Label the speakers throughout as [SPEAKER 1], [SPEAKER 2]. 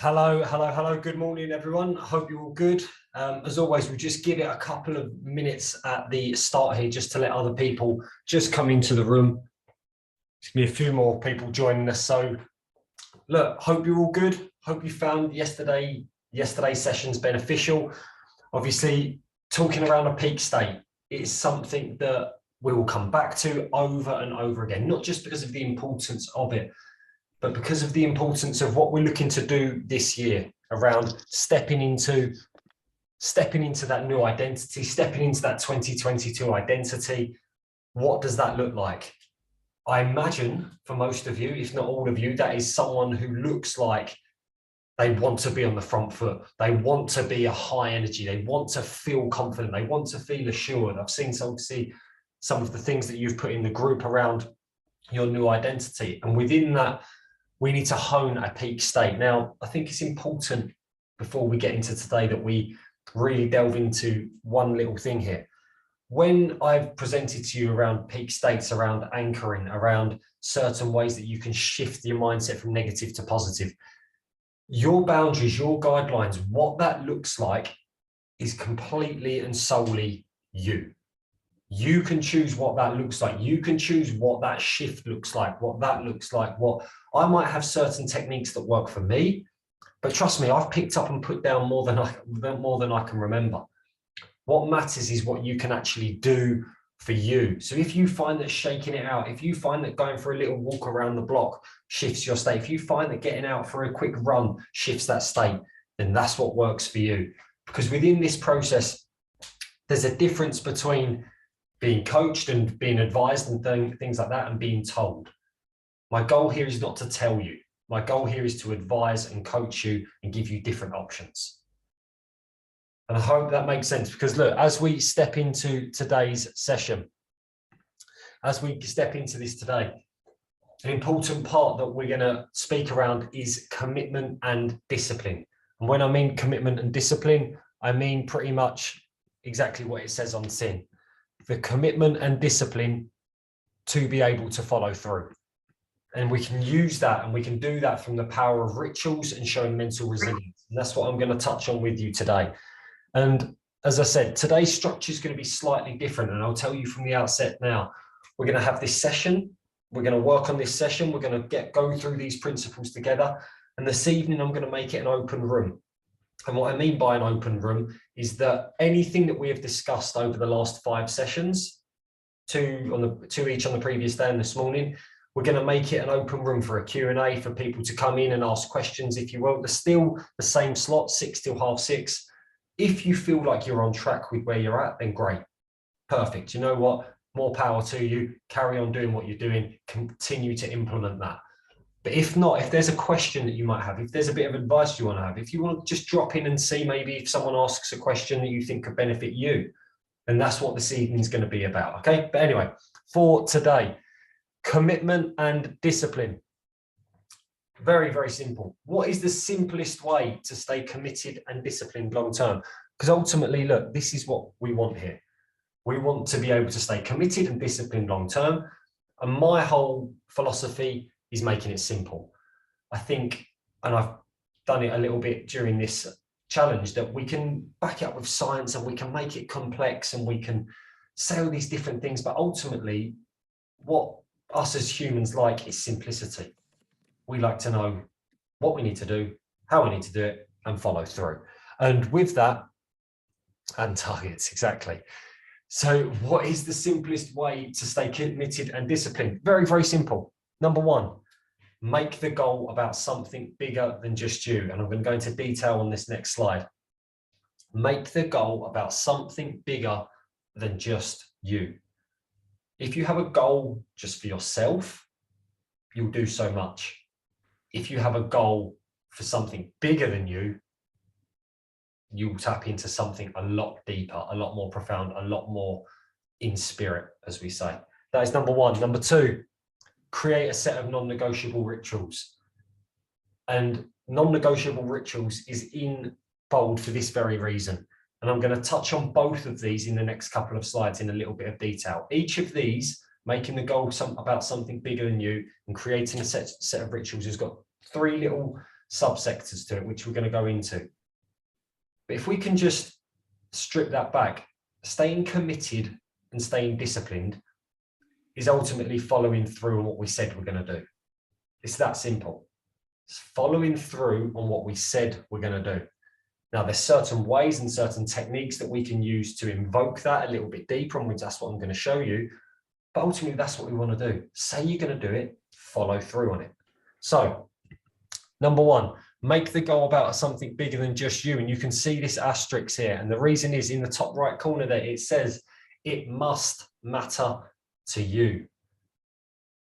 [SPEAKER 1] Hello. Good morning, everyone. I hope you're all good. As always, we'll just give it a couple of minutes at the start here just to let other people just come into the room. There's going to be a few more people joining us. So, look, hope you're all good. Hope you found yesterday's sessions beneficial. Obviously, talking around a peak state is something that we will come back to over and over again, not just because of the importance of it, but because of the importance of what we're looking to do this year around stepping into that new identity, stepping into that 2022 identity. What does that look like? I imagine for most of you, if not all of you, that is someone who looks like they want to be on the front foot. They want to be a high energy. They want to feel confident. They want to feel assured. I've seen some of the things that you've put in the group around your new identity. And within that, we need to hone a peak state. Now, I think it's important before we get into today that we really delve into one little thing here. When I've presented to you around peak states, around anchoring, around certain ways that you can shift your mindset from negative to positive, your boundaries, your guidelines, what that looks like is completely and solely you. You can choose what that looks like. You can choose what that shift looks like, what that looks like. What I might have certain techniques that work for me, but trust me, I've picked up and put down more than I can remember. What matters is what you can actually do for you. So if you find that shaking it out, if you find that going for a little walk around the block shifts your state, if you find that getting out for a quick run shifts that state, then that's what works for you. Because within this process, there's a difference between being coached and being advised and things like that and being told. My goal here is not to tell you. My goal here is to advise and coach you and give you different options. And I hope that makes sense, because look, as we step into today's session, as we step into this today, an important part that we're going to speak around is commitment and discipline. And when I mean commitment and discipline, I mean pretty much exactly what it says on tin. The commitment and discipline to be able to follow through. And we can use that, and we can do that from the power of rituals and showing mental resilience. And that's what I'm going to touch on with you today. And as I said, today's structure is going to be slightly different. And I'll tell you from the outset now, we're going to have this session. We're going to work on this session. We're going to go through these principles together. And this evening, I'm going to make it an open room. And what I mean by an open room is that anything that we have discussed over the last 5 sessions, two each on the previous day and this morning, we're going to make it an open room for a Q&A for people to come in and ask questions, if you will. There's still the same slot, 6 till 6:30. If you feel like you're on track with where you're at, then great. Perfect. You know what? More power to you. Carry on doing what you're doing. Continue to implement that. But if not, if there's a question that you might have, if there's a bit of advice you want to have, if you want to just drop in and see maybe if someone asks a question that you think could benefit you, then that's what this evening is going to be about. Okay. But anyway, for today, commitment and discipline. Very, very simple. What is the simplest way to stay committed and disciplined long term? Because ultimately, look, this is what we want here. We want to be able to stay committed and disciplined long term. And my whole philosophy is making it simple. I think, and I've done it a little bit during this challenge, that we can back it up with science and we can make it complex and we can say all these different things. But ultimately, what us as humans like is simplicity. We like to know what we need to do, how we need to do it, and follow through. And with that, and targets, exactly. So what is the simplest way to stay committed and disciplined? Very, very simple. Number 1, make the goal about something bigger than just you. And I'm going to go into detail on this next slide. Make the goal about something bigger than just you. If you have a goal just for yourself, you'll do so much. If you have a goal for something bigger than you, you'll tap into something a lot deeper, a lot more profound, a lot more in spirit, as we say. That is number 1. Number 2, create a set of non-negotiable rituals. And non-negotiable rituals is in bold for this very reason. And I'm going to touch on both of these in the next couple of slides in a little bit of detail. Each of these, making the goal about something bigger than you and creating a set of rituals, has got 3 little subsectors to it, which we're going to go into. But if we can just strip that back, staying committed and staying disciplined is ultimately following through on what we said we're going to do. It's that simple. It's following through on what we said we're going to do. Now, there's certain ways and certain techniques that we can use to invoke that a little bit deeper, and that's what I'm going to show you. But ultimately, that's what we want to do. Say you're going to do it, follow through on it. So, number one, make the goal about something bigger than just you. And you can see this asterisk here. And the reason is in the top right corner there, it says, it must matter to you.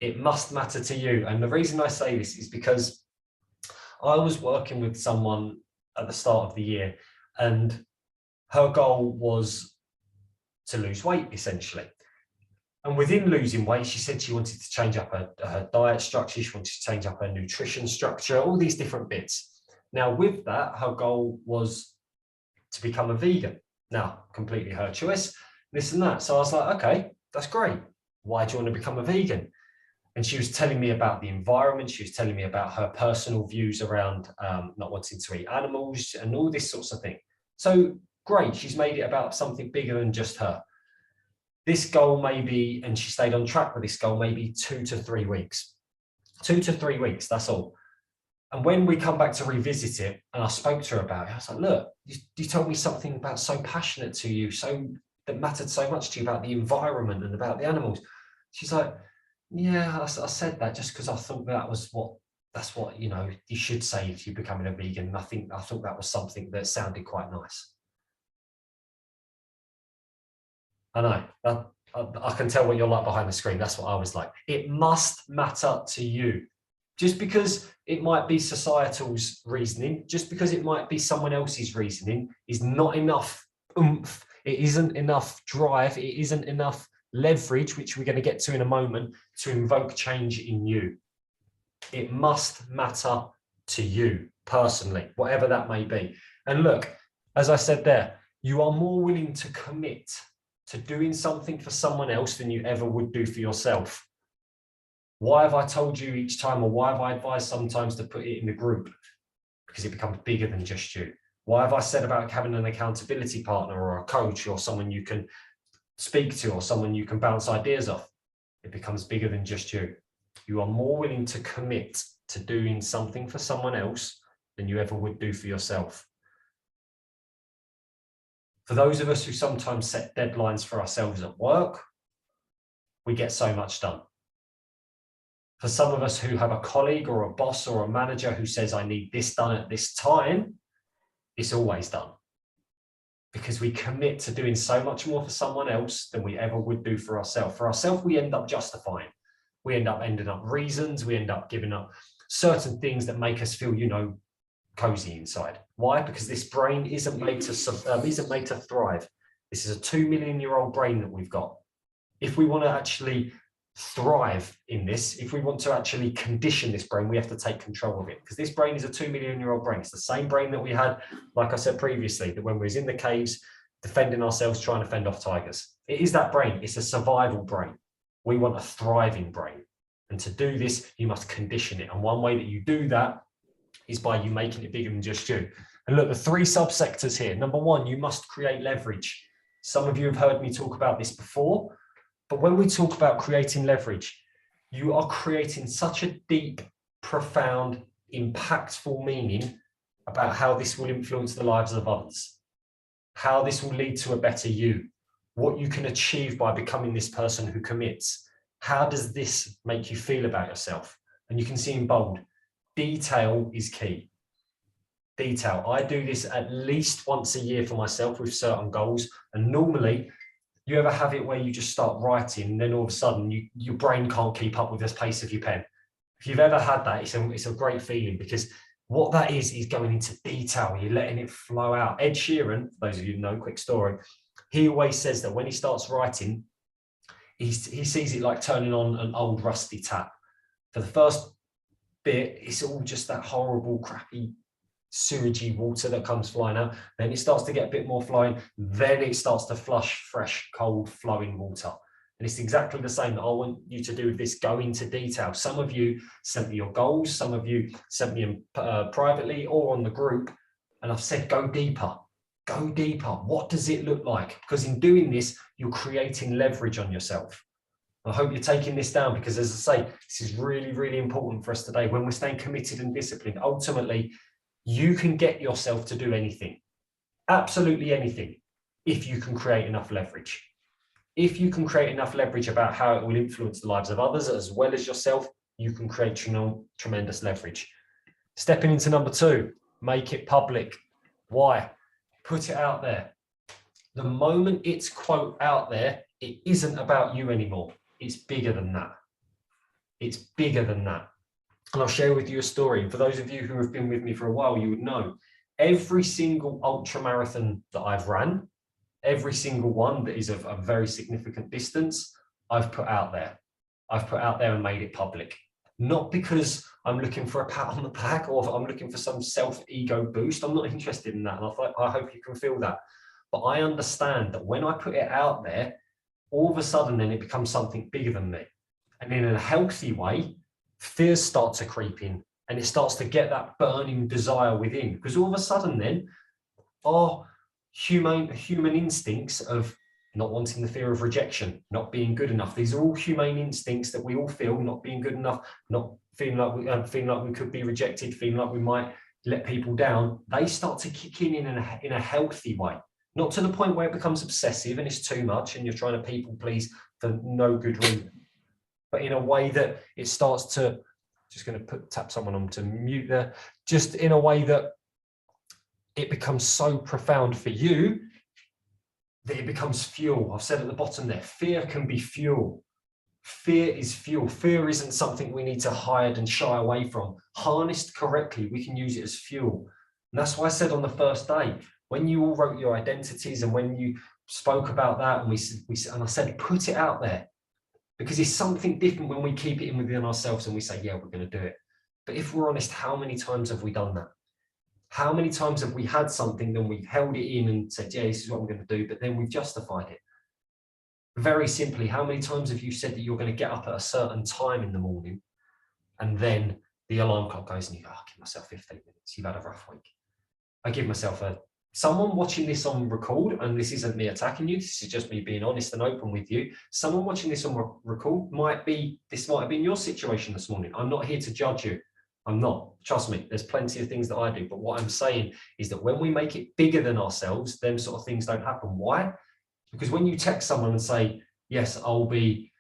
[SPEAKER 1] It must matter to you. And the reason I say this is because I was working with someone at the start of the year, and her goal was to lose weight, essentially. And within losing weight, she said she wanted to change up her diet structure. She wanted to change up her nutrition structure, all these different bits. Now, with that, her goal was to become a vegan. Now, completely her choice, this and that. So I was like, okay, that's great. Why do you want to become a vegan? And she was telling me about the environment. She was telling me about her personal views around not wanting to eat animals and all this sorts of thing. So great, she's made it about something bigger than just her. This goal may be, and she stayed on track with this goal, maybe 2 to 3 weeks. 2 to 3 weeks, that's all. And when we come back to revisit it, and I spoke to her about it, I was like, look, you told me something about so passionate to you, so that mattered so much to you about the environment and about the animals. She's like, yeah, I said that just because I thought that's what you know you should say if you're becoming a vegan. And I thought that was something that sounded quite nice. I know, I can tell what you're like behind the screen. That's what I was like. It must matter to you. Just because it might be societal's reasoning, just because it might be someone else's reasoning, is not enough oomph. It isn't enough drive. It isn't enough leverage, which we're going to get to in a moment, to invoke change in you. It must matter to you personally, whatever that may be. And look, as I said there, you are more willing to commit to doing something for someone else than you ever would do for yourself. Why have I told you each time, or why have I advised sometimes to put it in the group? Because it becomes bigger than just you. Why have I said about having an accountability partner or a coach or someone you can speak to or someone you can bounce ideas off? It becomes bigger than just you. You are more willing to commit to doing something for someone else than you ever would do for yourself. For those of us who sometimes set deadlines for ourselves at work, we get so much done. For some of us who have a colleague or a boss or a manager who says, I need this done at this time, it's always done. Because we commit to doing so much more for someone else than we ever would do for ourselves. For ourselves, we end up justifying. We end up ending up reasons. We end up giving up certain things that make us feel, cozy inside. Why? Because this brain isn't made to thrive. This is a 2 million-year-old brain that we've got. If we want to actually thrive in this, if we want to actually condition this brain, we have to take control of it, because this brain is a 2 million-year-old brain. It's the same brain that we had, like I said previously, that when we was in the caves defending ourselves, trying to fend off tigers. It is that brain. It's a survival brain. We want a thriving brain, and to do this you must condition it, and one way that you do that is by you making it bigger than just you. And look, the 3 subsectors here. Number 1, you must create leverage. Some of you have heard me talk about this before. But when we talk about creating leverage, you are creating such a deep, profound, impactful meaning about how this will influence the lives of others, how this will lead to a better you, what you can achieve by becoming this person who commits. How does this make you feel about yourself? And you can see in bold, detail is key. Detail. I do this at least once a year for myself with certain goals. And normally, you ever have it where you just start writing and then all of a sudden your brain can't keep up with the pace of your pen? If you've ever had that, it's a great feeling, because what that is going into detail. You're letting it flow out. Ed Sheeran, for those of you who know, quick story, he always says that when he starts writing, he sees it like turning on an old rusty tap. For the first bit, it's all just that horrible, crappy, sewagey water that comes flying out. Then it starts to get a bit more flowing. Then it starts to flush fresh, cold, flowing water. And it's exactly the same that I want you to do with this. Go into detail. Some of you sent me your goals. Some of you sent me privately or on the group. And I've said, go deeper. Go deeper. What does it look like? Because in doing this, you're creating leverage on yourself. I hope you're taking this down, because as I say, this is really, really important for us today. When we're staying committed and disciplined, ultimately, you can get yourself to do anything, absolutely anything, if you can create enough leverage. If you can create enough leverage about how it will influence the lives of others as well as yourself, you can create tremendous leverage. Stepping into number 2, make it public. Why? Put it out there. The moment it's quote out there, it isn't about you anymore. It's bigger than that. It's bigger than that. And I'll share with you a story. And for those of you who have been with me for a while, you would know every single ultra marathon that I've ran, every single one that is of a very significant distance, I've put out there. I've put out there and made it public. Not because I'm looking for a pat on the back or I'm looking for some self-ego boost. I'm not interested in that. And I hope you can feel that. But I understand that when I put it out there, all of a sudden then it becomes something bigger than me. And in a healthy way, fears start to creep in and it starts to get that burning desire within. Because all of a sudden then our human instincts of not wanting the fear of rejection, not being good enough. These are all humane instincts that we all feel, not being good enough, not feeling like we could be rejected, feeling like we might let people down. They start to kick in a healthy way. Not to the point where it becomes obsessive and it's too much and you're trying to people please for no good reason, but in a way that it starts to, just going to tap someone on to mute there, just in a way that it becomes so profound for you that it becomes fuel. I've said at the bottom there, fear can be fuel. Fear is fuel. Fear isn't something we need to hide and shy away from. Harnessed correctly, we can use it as fuel. And that's why I said on the first day, when you all wrote your identities and when you spoke about that, and I said, put it out there, because it's something different when we keep it in within ourselves and we say, yeah, we're going to do it. But if we're honest, how many times have we done that? How many times have we had something, then we've held it in and said, yeah, this is what I'm going to do, but then we've justified it? Very simply, how many times have you said that you're going to get up at a certain time in the morning and then the alarm clock goes and you go, I'll give myself 15 minutes. You've had a rough week. I give myself someone watching this on record, and this isn't me attacking you, this is just me being honest and open with you. Someone watching this on record this might have been your situation this morning. I'm not here to judge you. I'm not. Trust me, there's plenty of things that I do. But what I'm saying is that when we make it bigger than ourselves, them sort of things don't happen. Why? Because when you text someone and say, yes, I'll be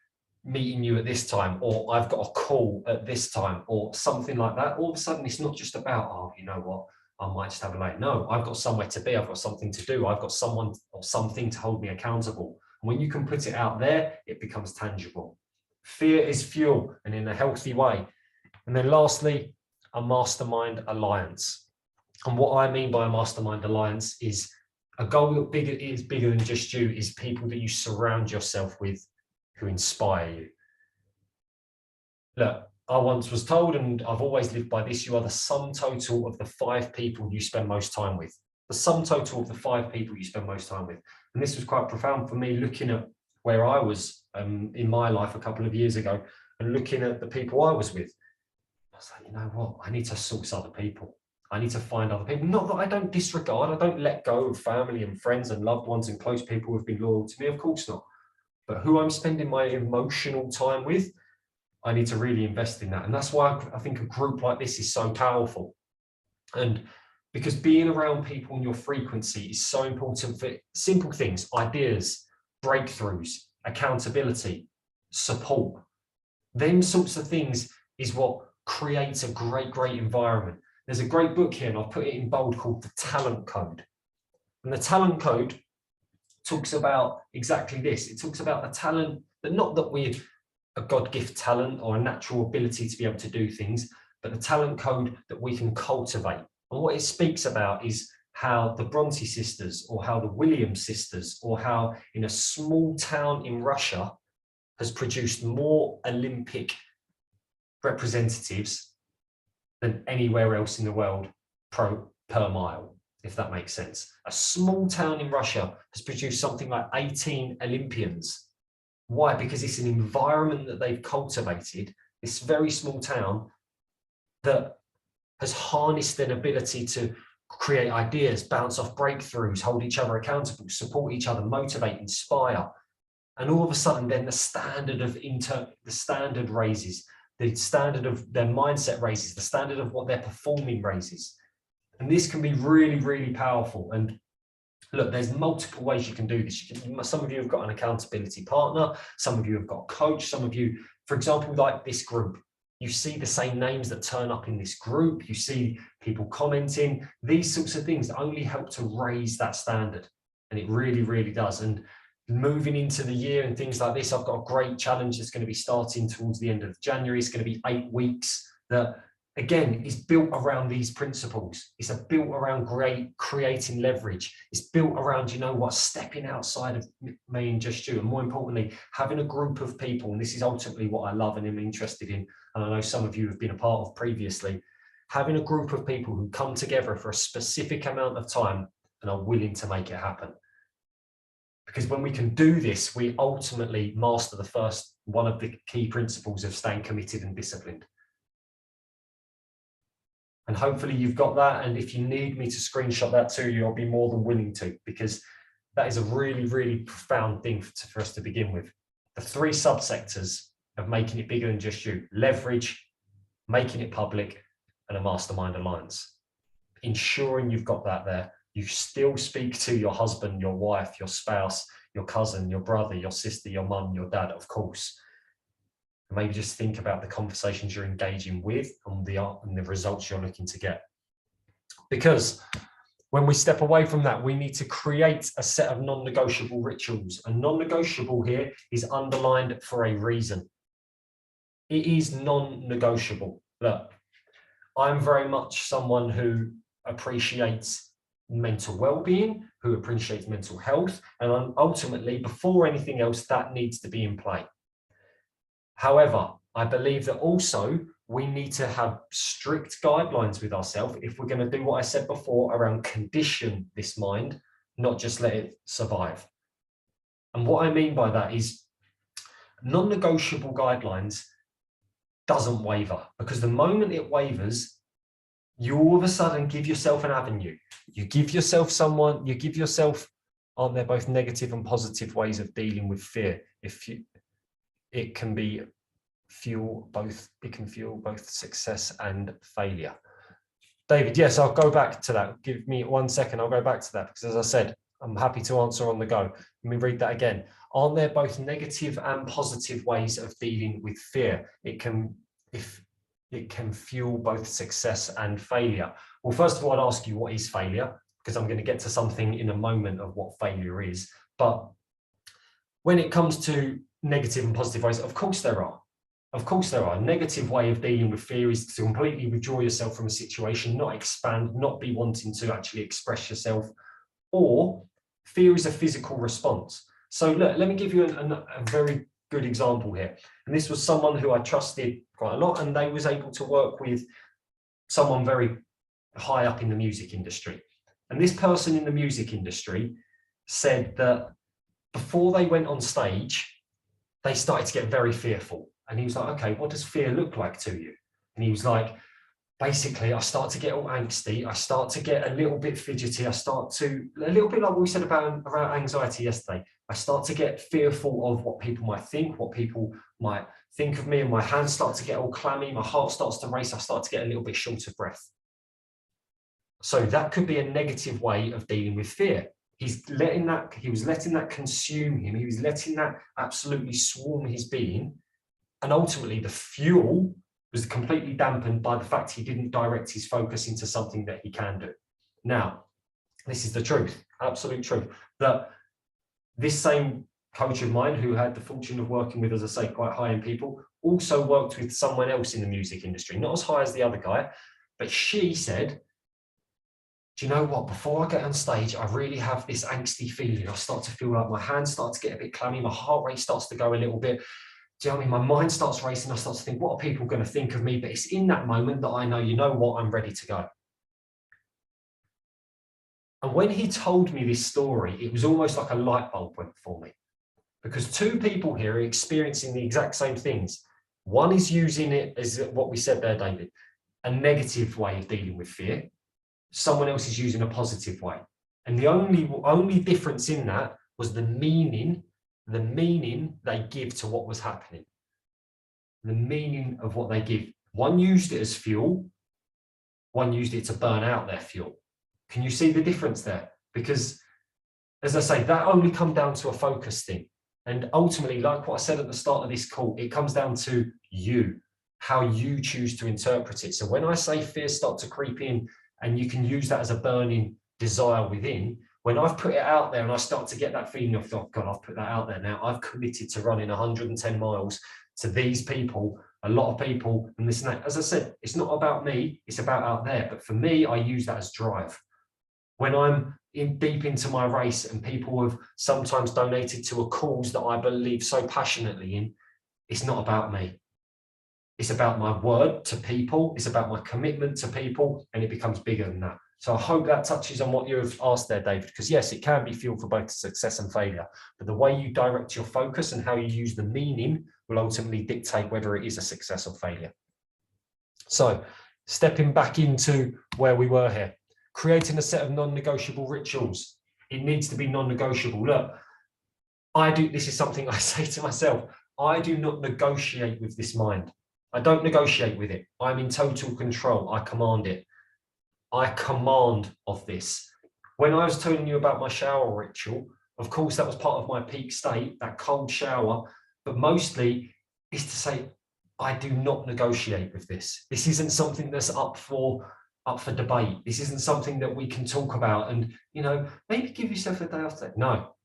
[SPEAKER 1] meeting you at this time, or I've got a call at this time, or something like that, all of a sudden it's not just about, oh, you know what, I might just have a late. No, I've got somewhere to be. I've got something to do. I've got someone or something to hold me accountable. And when you can put it out there, it becomes tangible. Fear is fuel, and in a healthy way. And then lastly, a mastermind alliance. And what I mean by a mastermind alliance is a goal that is bigger than just you, is people that you surround yourself with who inspire you. Look, I once was told, and I've always lived by this, you are the sum total of the 5 people you spend most time with. The sum total of the 5 people you spend most time with. And this was quite profound for me, looking at where I was in my life a couple of years ago and looking at the people I was with. I was like, you know what? I need to source other people. I need to find other people. Not that I don't disregard, I don't let go of family and friends and loved ones and close people who've been loyal to me, of course not. But who I'm spending my emotional time with, I need to really invest in that. And that's why I think a group like this is so powerful. And because being around people in your frequency is so important for simple things, ideas, breakthroughs, accountability, support. Them sorts of things is what creates a great environment. There's a great book here, and I've put it in bold, called The Talent Code. And the Talent Code talks about exactly this. It talks about the talent, but not that we're a God-gift talent or a natural ability to be able to do things, but the talent code that we can cultivate. And what it speaks about is how the Bronte sisters, or how the Williams sisters, or how in a small town in Russia has produced more Olympic representatives than anywhere else in the world per mile, if that makes sense. A small town in Russia has produced something like 18 Olympians. Why? Because it's an environment that they've cultivated, this very small town, that has harnessed their ability to create ideas, bounce off breakthroughs, hold each other accountable, support each other, motivate, inspire. And all of a sudden, then the standard raises, the standard of their mindset raises, the standard of what they're performing raises. And this can be really, really powerful. And look, there's multiple ways you can do this. Some of you have got an accountability partner. Some of you have got a coach. Some of you, for example, like this group, you see the same names that turn up in this group. You see people commenting. These sorts of things only help to raise that standard. And it really, really does. And moving into the year and things like this, I've got a great challenge that's going to be starting towards the end of January. It's going to be 8 weeks that, again, is built around these principles. It's built around creating leverage. It's built around, you know what, stepping outside of me and just you. And more importantly, having a group of people, and this is ultimately what I love and am interested in, and I know some of you have been a part of previously, having a group of people who come together for a specific amount of time and are willing to make it happen. Because when we can do this, we ultimately master the first one of the key principles of staying committed and disciplined. And hopefully you've got that. And if you need me to screenshot that to you, I'll be more than willing to, because that is a really, really profound thing for us to begin with. The 3 subsectors of making it bigger than just you: leverage, making it public, and a mastermind alliance. Ensuring you've got that there. You still speak to your husband, your wife, your spouse, your cousin, your brother, your sister, your mum, your dad, of course. Maybe just think about the conversations you're engaging with and the results you're looking to get. Because when we step away from that, we need to create a set of non-negotiable rituals. And non-negotiable here is underlined for a reason. It is non-negotiable. Look, I'm very much someone who appreciates mental well-being, who appreciates mental health, and ultimately, before anything else, that needs to be in play. However, I believe that also we need to have strict guidelines with ourselves if we're going to do what I said before around condition this mind, not just let it survive. And what I mean by that is non-negotiable guidelines doesn't waver, because the moment it wavers, you all of a sudden give yourself an avenue. You give yourself someone, you give yourself, aren't there both negative and positive ways of dealing with fear? It can fuel both success and failure. David, yes, I'll go back to that. Give me 1 second, I'll go back to that, because as I said, I'm happy to answer on the go. Let me read that again. Aren't there both negative and positive ways of dealing with fear? It can fuel both success and failure. Well, first of all, I'd ask you, what is failure? Because I'm going to get to something in a moment of what failure is. But when it comes to negative and positive ways, of course there are. Of course there are. A negative way of dealing with fear is to completely withdraw yourself from a situation, not expand, not be wanting to actually express yourself. Or fear is a physical response. So look, let me give you a very good example here. And this was someone who I trusted quite a lot, and they was able to work with someone very high up in the music industry. And this person in the music industry said that before they went on stage, they started to get very fearful. And he was like, okay, what does fear look like to you? And he was like, basically, I start to get all angsty. I start to get a little bit fidgety. A little bit like what we said about anxiety yesterday. I start to get fearful of what people might think, what people might think of me, and my hands start to get all clammy. My heart starts to race. I start to get a little bit short of breath. So that could be a negative way of dealing with fear. He was letting that consume him. He was letting that absolutely swarm his being. And ultimately, the fuel was completely dampened by the fact he didn't direct his focus into something that he can do. Now, this is the truth, absolute truth, that this same coach of mine, who had the fortune of working with, as I say, quite high-end people, also worked with someone else in the music industry, not as high as the other guy, but she said, do you know what, before I get on stage, I really have this angsty feeling. I start to feel like my hands start to get a bit clammy, my heart rate starts to go a little bit. Do you know what I mean? My mind starts racing. I start to think, what are people going to think of me? But it's in that moment that I know, you know what, I'm ready to go. And when he told me this story, it was almost like a light bulb went for me. because two people here are experiencing the exact same things. One is using it as what we said there, David, a negative way of dealing with fear. Someone else is using a positive way. And the only difference in that was the meaning they give to what was happening. The meaning of what they give. One used it as fuel, one used it to burn out their fuel. Can you see the difference there? Because, as I say, that only comes down to a focus thing. And ultimately, like what I said at the start of this call, it comes down to you, how you choose to interpret it. So when I say fear starts to creep in, and you can use that as a burning desire within, when I've put it out there and I start to get that feeling of, oh God, I've put that out there now, I've committed to running 110 miles to these people, a lot of people, and this and that. As I said, it's not about me, it's about out there. But for me, I use that as drive. When I'm deep into my race and people have sometimes donated to a cause that I believe so passionately in, it's not about me. It's about my word to people. It's about my commitment to people, and it becomes bigger than that. So I hope that touches on what you've asked there, David, because yes, it can be fuel for both success and failure, but the way you direct your focus and how you use the meaning will ultimately dictate whether it is a success or failure. So stepping back into where we were here, creating a set of non-negotiable rituals. It needs to be non-negotiable. Look, this is something I say to myself, I do not negotiate with this mind. I don't negotiate with it. I'm in total control. I command it. I command of this. When I was telling you about my shower ritual, of course, that was part of my peak state, that cold shower, but mostly is to say, I do not negotiate with this. This isn't something that's up for debate. This isn't something that we can talk about and, maybe give yourself a day off. No.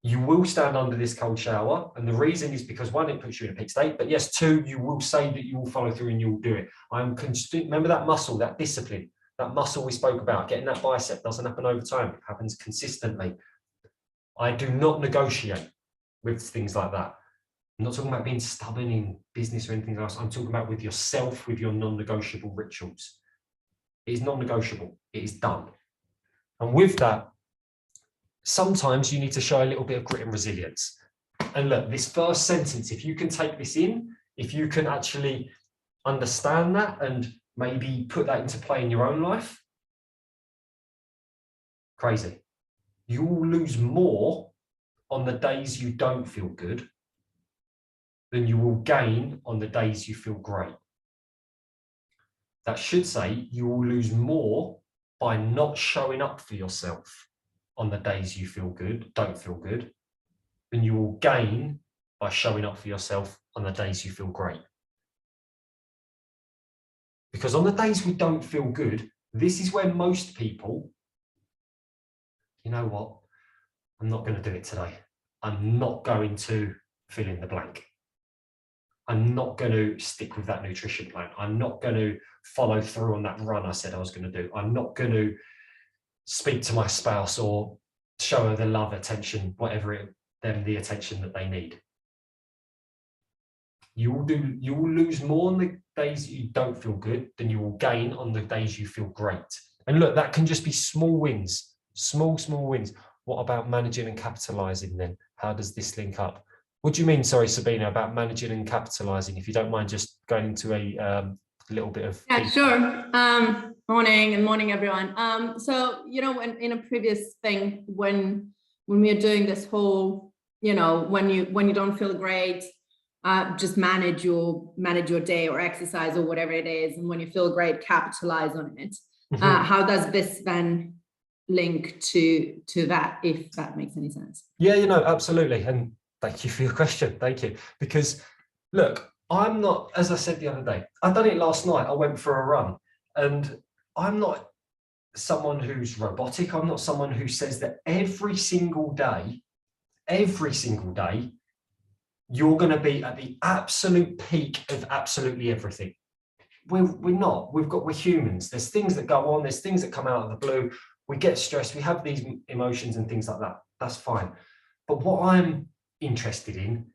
[SPEAKER 1] You will stand under this cold shower. And the reason is because, one, it puts you in a peak state. But yes, two, you will say that you will follow through and you will do it. Remember that muscle, that discipline, that muscle we spoke about, getting that bicep doesn't happen over time. It happens consistently. I do not negotiate with things like that. I'm not talking about being stubborn in business or anything else. I'm talking about with yourself, with your non-negotiable rituals. It is non-negotiable. It is done. And with that, sometimes you need to show a little bit of grit and resilience. And look, this first sentence, if you can take this in, if you can actually understand that and maybe put that into play in your own life, crazy. You will lose more on the days you don't feel good than you will gain on the days you feel great. That should say you will lose more by not showing up for yourself on the days you don't feel good, than you will gain by showing up for yourself on the days you feel great. Because on the days we don't feel good, this is where most people, you know what, I'm not going to do it today. I'm not going to fill in the blank. I'm not going to stick with that nutrition plan. I'm not going to follow through on that run I said I was going to do. I'm not going to speak to my spouse or show her the love, attention, the attention that they need. You will lose more on the days you don't feel good than you will gain on the days you feel great. And look, that can just be small wins, small wins. What about managing and capitalizing then? How does this link up? What do you mean, sorry, Sabina, about managing and capitalizing? If you don't mind just going into a little bit of...
[SPEAKER 2] Yeah, sure. Morning, everyone. So, when in a previous thing, when we are doing this whole, when you don't feel great, just manage your day or exercise or whatever it is. And when you feel great, capitalize on it. How does this then link to that, if that makes any sense?
[SPEAKER 1] Yeah, absolutely. And thank you for your question. Thank you. Because look, I'm not, as I said the other day, I done it last night. I went for a run, and I'm not someone who's robotic. I'm not someone who says that every single day, you're going to be at the absolute peak of absolutely everything. We're not. We're humans. There's things that go on. There's things that come out of the blue. We get stressed. We have these emotions and things like that. That's fine. But what I'm interested in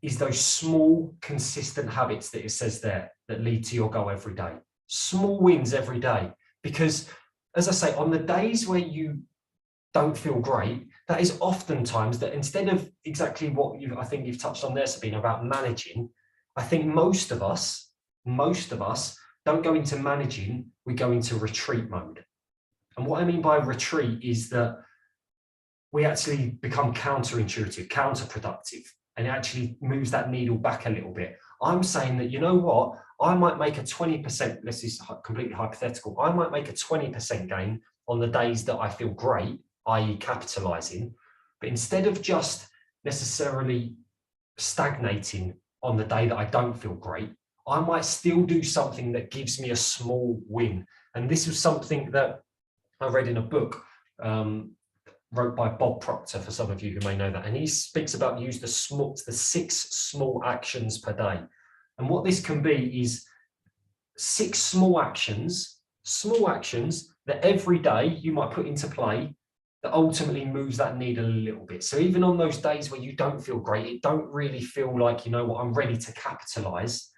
[SPEAKER 1] is those small, consistent habits that it says there that lead to your goal every day. Small wins every day. Because, as I say, on the days where you don't feel great, that is oftentimes that instead of exactly what I think you've touched on there, Sabina, about managing, I think most of us don't go into managing, we go into retreat mode. And what I mean by retreat is that we actually become counterintuitive, counterproductive, and it actually moves that needle back a little bit. I'm saying that, you know what, I might make a 20%, this is completely hypothetical, I might make a 20% gain on the days that I feel great, i.e. capitalizing, but instead of just necessarily stagnating on the day that I don't feel great, I might still do something that gives me a small win. And this was something that I read in a book wrote by Bob Proctor, for some of you who may know that, and he speaks about use the 6 small actions per day. And what this can be is 6 small actions that every day you might put into play that ultimately moves that needle a little bit. So even on those days where you don't feel great, it don't really feel like, you know what, I'm ready to capitalize.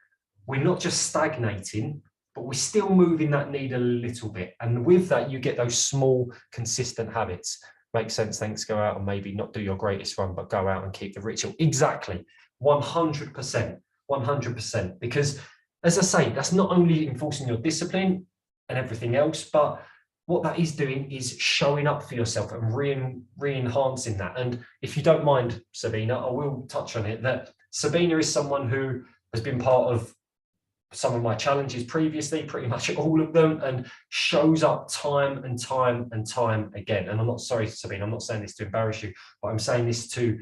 [SPEAKER 1] We're not just stagnating, but we're still moving that needle a little bit. And with that, you get those small, consistent habits. Makes sense. Thanks. Go out and maybe not do your greatest run, but go out and keep the ritual. Exactly. 100%. 100%. Because as I say, that's not only enforcing your discipline and everything else, but what that is doing is showing up for yourself and re-enhancing that. And if you don't mind, Sabina, I will touch on it, that Sabina is someone who has been part of some of my challenges previously, pretty much all of them, and shows up time and time and time again. And I'm not sorry, Sabina, I'm not saying this to embarrass you, but I'm saying this to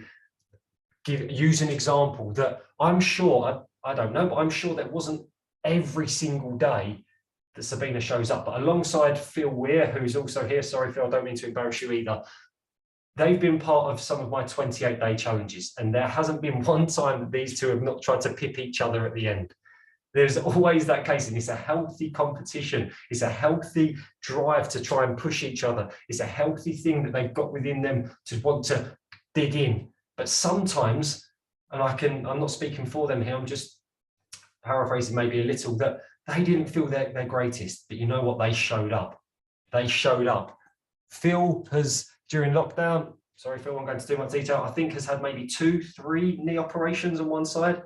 [SPEAKER 1] use an example that I'm sure, I don't know, but I'm sure that wasn't every single day that Sabina shows up. But alongside Phil Weir, who's also here, sorry Phil, I don't mean to embarrass you either, they've been part of some of my 28-day challenges, and there hasn't been one time that these two have not tried to pip each other at the end. There's always that case, and it's a healthy competition. It's a healthy drive to try and push each other. It's a healthy thing that they've got within them to want to dig in. But sometimes, and I'm not speaking for them here, I'm just paraphrasing maybe a little, that they didn't feel their greatest, but you know what? They showed up. They showed up. Phil has, during lockdown, sorry, Phil, I'm going to too much detail, I think has had maybe 2-3 knee operations on one side,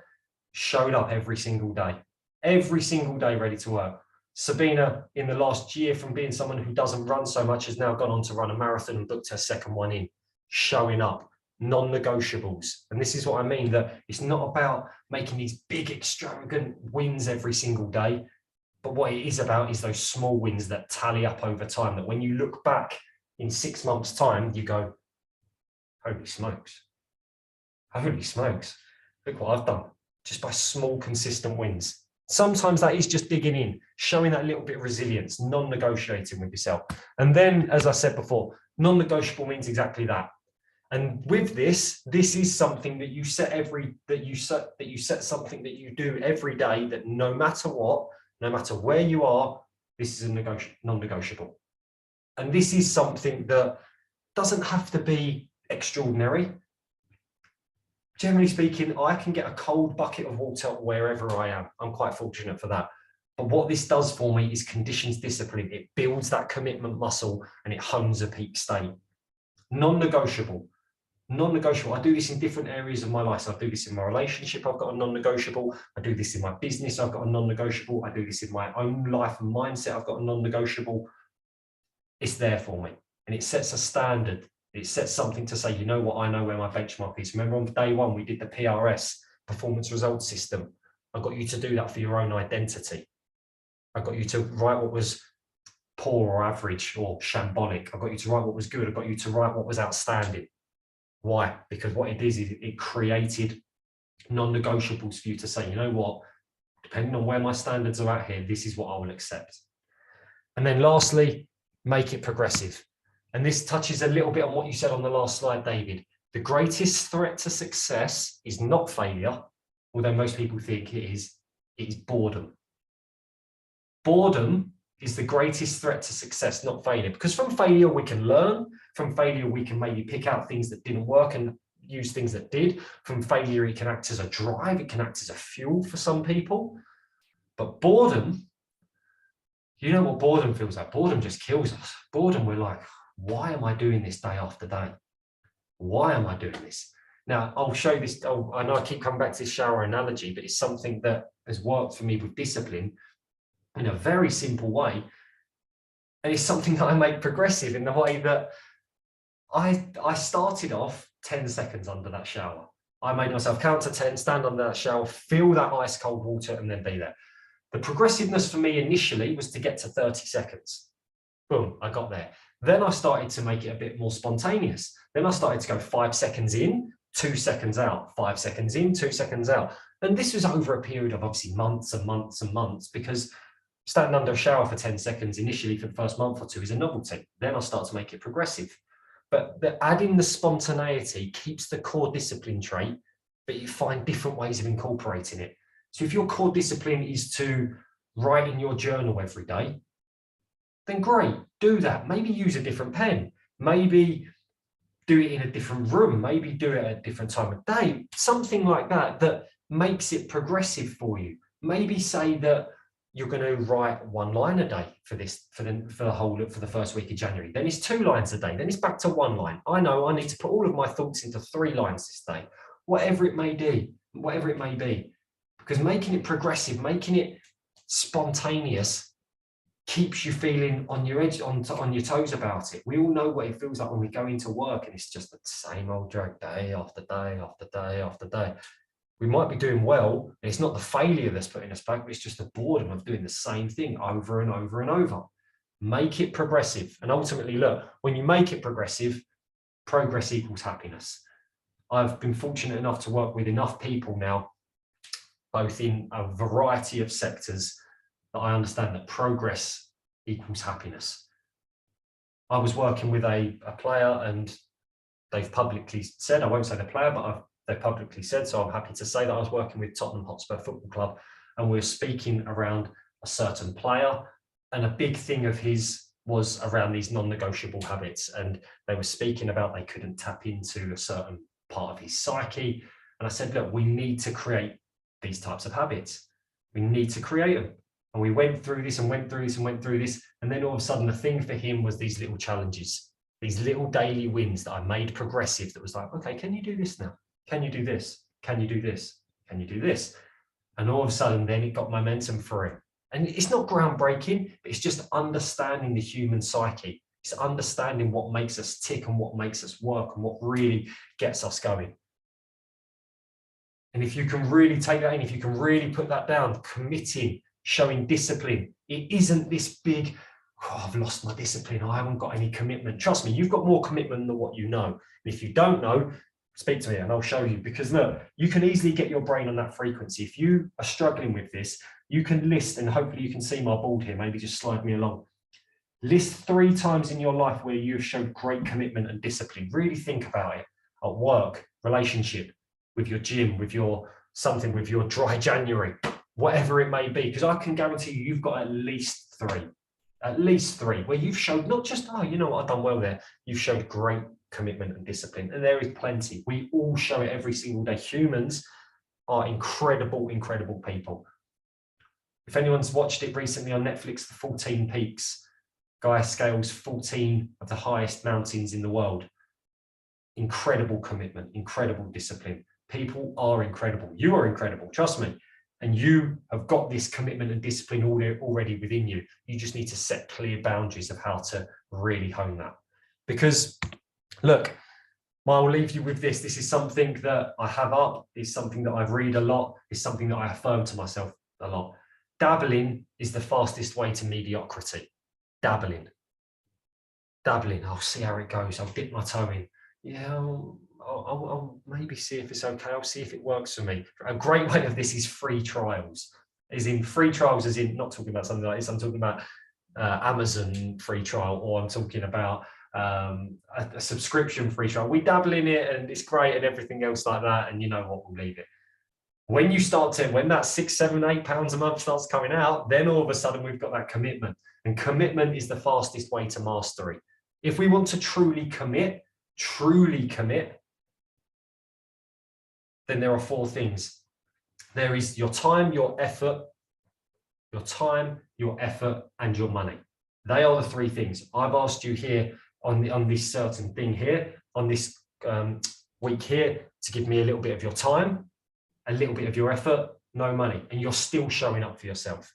[SPEAKER 1] showed up every single day ready to work. Sabina, in the last year, from being someone who doesn't run so much, has now gone on to run a marathon and booked her second one in, showing up, non-negotiables. And this is what I mean, that it's not about making these big extravagant wins every single day, but what it is about is those small wins that tally up over time, that when you look back in 6 months' time, you go, holy smokes, look what I've done, just by small, consistent wins. Sometimes that is just digging in, showing that little bit of resilience, non-negotiating with yourself. And then, as I said before, non-negotiable means exactly that. And with this is something that you set something that you do every day, that no matter what, no matter where you are, this is a non-negotiable. And this is something that doesn't have to be extraordinary. Generally speaking, I can get a cold bucket of water wherever I am. I'm quite fortunate for that. But what this does for me is conditions discipline. It builds that commitment muscle and it hones a peak state. Non-negotiable. I do this in different areas of my life. So I do this in my relationship, I've got a non-negotiable. I do this in my business, I've got a non-negotiable. I do this in my own life and mindset, I've got a non-negotiable. It's there for me. And it sets a standard. It sets something to say, you know what, I know where my benchmark is. Remember on day one, we did the PRS, performance results system. I got you to do that for your own identity. I got you to write what was poor or average or shambolic. I got you to write what was good. I got you to write what was outstanding. Why? Because what it is it created non-negotiables for you to say, you know what, depending on where my standards are at here, this is what I will accept. And then lastly, make it progressive. And this touches a little bit on what you said on the last slide, David. The greatest threat to success is not failure, although most people think it is boredom. Boredom is the greatest threat to success, not failure. Because from failure, we can learn. From failure, we can maybe pick out things that didn't work and use things that did. From failure, it can act as a drive. It can act as a fuel for some people. But boredom, you know what boredom feels like? Boredom just kills us. Boredom, we're like, why am I doing this day after day? Why am I doing this? Now, I'll show this. Oh, I know I keep coming back to this shower analogy, but it's something that has worked for me with discipline in a very simple way. And it's something that I make progressive in the way that I started off 10 seconds under that shower. I made myself count to 10, stand under that shower, feel that ice cold water, and then be there. The progressiveness for me initially was to get to 30 seconds. Boom, I got there. Then I started to make it a bit more spontaneous. Then I started to go 5 seconds in, 2 seconds out, 5 seconds in, 2 seconds out. And this was over a period of obviously months and months and months, because standing under a shower for 10 seconds initially for the first month or two is a novelty. Then I start to make it progressive. But adding the spontaneity keeps the core discipline trait, but you find different ways of incorporating it. So if your core discipline is to write in your journal every day, then great, do that. Maybe use a different pen. Maybe do it in a different room. Maybe do it at a different time of day. Something like that that makes it progressive for you. Maybe say that you're going to write 1 line a day for the first week of January. Then it's 2 lines a day. Then it's back to 1 line. I know I need to put all of my thoughts into 3 lines this day. Whatever it may be, because making it progressive, making it spontaneous, keeps you feeling on your edge, on your toes about it. We all know what it feels like when we go into work and it's just the same old drag, day after day after day after day. We might be doing well, and it's not the failure that's putting us back, but it's just the boredom of doing the same thing over and over and over. Make it progressive. And ultimately, look, when you make it progressive, progress equals happiness. I've been fortunate enough to work with enough people now, both in a variety of sectors, that I understand that progress equals happiness. I was working with a player, and they've publicly said, I won't say the player, but they publicly said, so I'm happy to say that I was working with Tottenham Hotspur Football Club, and we were speaking around a certain player, and a big thing of his was around these non-negotiable habits. And they were speaking about they couldn't tap into a certain part of his psyche. And I said, look, we need to create these types of habits. We need to create them. And we went through this and went through this and went through this. And then all of a sudden, the thing for him was these little challenges, these little daily wins that I made progressive. That was like, okay, can you do this now? Can you do this? Can you do this? Can you do this? And all of a sudden, then it got momentum for him. And it's not groundbreaking, but it's just understanding the human psyche. It's understanding what makes us tick and what makes us work and what really gets us going. And if you can really take that in, if you can really put that down, committing, showing discipline, it isn't this big, oh, I've lost my discipline, I haven't got any commitment. Trust me, you've got more commitment than what you know. And if you don't know, speak to me and I'll show you, because look, you can easily get your brain on that frequency. If you are struggling with this, you can list, and hopefully you can see my board here, maybe just slide me along. List 3 times in your life where you've showed great commitment and discipline. Really think about it. At work, relationship, with your gym, with your something, with your dry January, whatever it may be, because I can guarantee you've got at least 3 where you've showed not just, oh, you know what, I've done well there. You've showed great commitment and discipline, and there is plenty. We all show it every single day. Humans are incredible, incredible people. If anyone's watched it recently on Netflix, The 14 Peaks, guy scales 14 of the highest mountains in the world. Incredible commitment, incredible discipline. People are incredible. You are incredible, trust me. And you have got this commitment and discipline already within you. You just need to set clear boundaries of how to really hone that. Because look, I'll leave you with this. This is something that I have up. It's something that I read a lot. It's something that I affirm to myself a lot. Dabbling is the fastest way to mediocrity. Dabbling. I'll see how it goes. I'll dip my toe in. Yeah, I'll maybe see if it's okay. I'll see if it works for me. A great way of this is free trials. As in free trials, as in not talking about something like this. I'm talking about Amazon free trial, or I'm talking about a subscription free trial. We dabble in it and it's great and everything else like that. And you know what, we'll leave it. When you start to, when that £6, £7, £8 a month starts coming out, then all of a sudden we've got that commitment. And commitment is the fastest way to mastery. If we want to truly commit, then there are 4 things. There is your time, your effort, and your money. They are the 3 things. I've asked you here on this certain thing here, on this week here to give me a little bit of your time, a little bit of your effort, no money, and you're still showing up for yourself.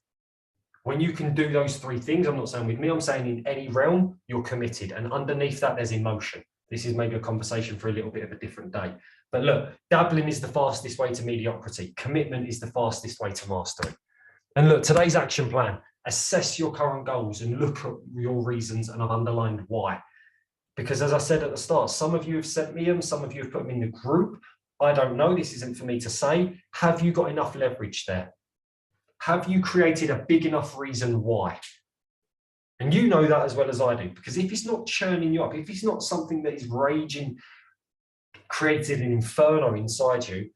[SPEAKER 1] When you can do those three things, I'm not saying with me, I'm saying in any realm, you're committed. And underneath that, there's emotion. This is maybe a conversation for a little bit of a different day. But look, dabbling is the fastest way to mediocrity. Commitment is the fastest way to mastery. And look, today's action plan, assess your current goals and look at your reasons, and I've underlined why. Because as I said at the start, some of you have sent me them, some of you have put them in the group. I don't know, this isn't for me to say. Have you got enough leverage there? Have you created a big enough reason why? And you know that as well as I do, because if it's not churning you up, if it's not something that is raging, created an inferno inside you,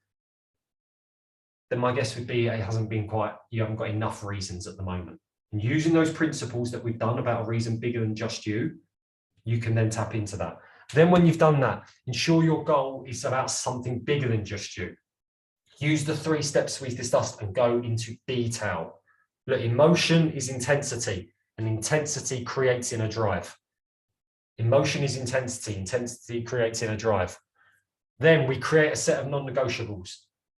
[SPEAKER 1] then my guess would be it hasn't been quite, you haven't got enough reasons at the moment. And using those principles that we've done about a reason bigger than just you, you can then tap into that. Then when you've done that, ensure your goal is about something bigger than just you. Use the 3 steps we've discussed and go into detail. Look, emotion is intensity, and intensity creates inner drive. Emotion is intensity, intensity creates inner drive. Then we create a set of non-negotiables.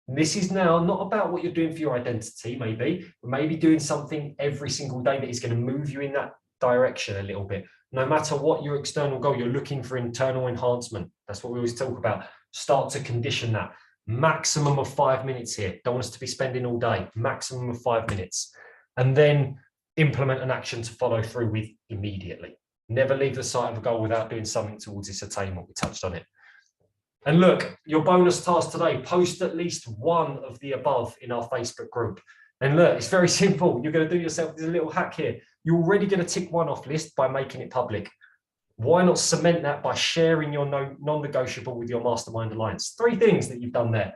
[SPEAKER 1] And this is now not about what you're doing for your identity, but maybe doing something every single day that is going to move you in that direction a little bit. No matter what your external goal, you're looking for internal enhancement. That's what we always talk about. Start to condition that. Maximum of 5 minutes here. Don't want us to be spending all day. Maximum of 5 minutes. And then implement an action to follow through with immediately. Never leave the sight of a goal without doing something towards its attainment. We touched on it. And look, your bonus task today, post at least one of the above in our Facebook group. And look, it's very simple. You're going to do yourself this little hack here. You're already going to tick one off list by making it public. Why not cement that by sharing your non-negotiable with your mastermind alliance? 3 things that you've done there.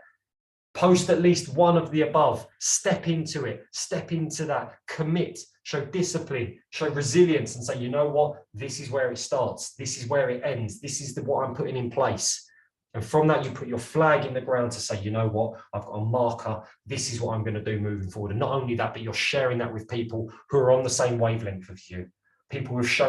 [SPEAKER 1] Post at least one of the above. Step into it. Step into that. Commit. Show discipline. Show resilience and say, you know what? This is where it starts. This is where it ends. This is what I'm putting in place. And from that, you put your flag in the ground to say, you know what? I've got a marker. This is what I'm going to do moving forward. And not only that, but you're sharing that with people who are on the same wavelength as you. People who've shown